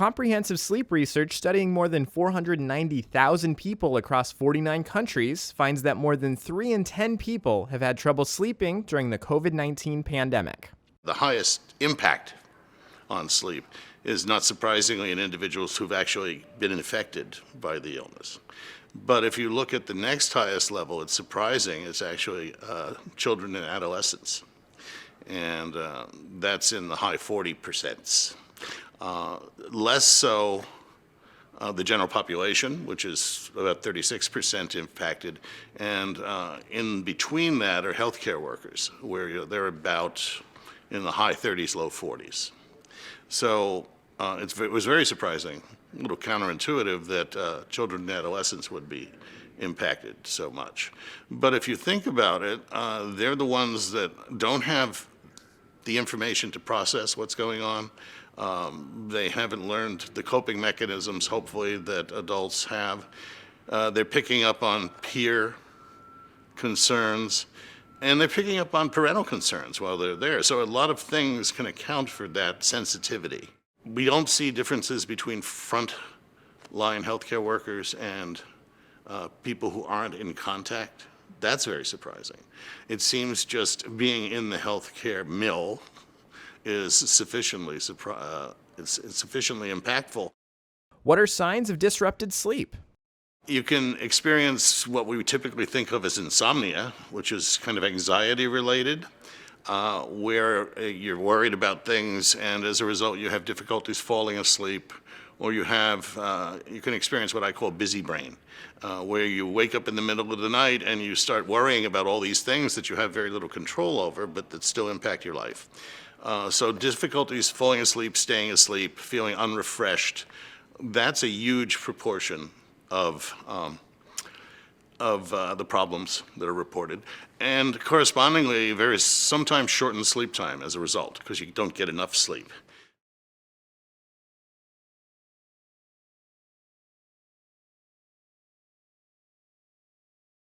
Comprehensive sleep research studying more than 490,000 people across 49 countries finds that more than 3 in 10 people have had trouble sleeping during the COVID-19 pandemic. The highest impact on sleep is not surprisingly in individuals who've actually been infected by the illness. But if you look at the next highest level, it's surprising, it's actually children and adolescents. And that's in the high 40%. Less so the general population, which is about 36% impacted, and in between that are healthcare workers, where they're about in the high 30s, low 40s. So it was very surprising, a little counterintuitive that children and adolescents would be impacted so much. But if you think about it, they're the ones that don't have the information to process what's going on. They haven't learned the coping mechanisms, hopefully, that adults have. They're picking up on peer concerns, and they're picking up on parental concerns while they're there. So a lot of things can account for that sensitivity. We don't see differences between frontline healthcare workers and people who aren't in contact. That's very surprising. It seems just being in the healthcare mill is sufficiently impactful. What are signs of disrupted sleep? You can experience what we typically think of as insomnia, which is kind of anxiety related, where you're worried about things and as a result you have difficulties falling asleep, or you can experience what I call busy brain, where you wake up in the middle of the night and you start worrying about all these things that you have very little control over but that still impact your life. So difficulties falling asleep, staying asleep, feeling unrefreshed, that's a huge proportion of the problems that are reported. And correspondingly, sometimes shortened sleep time as a result, because you don't get enough sleep.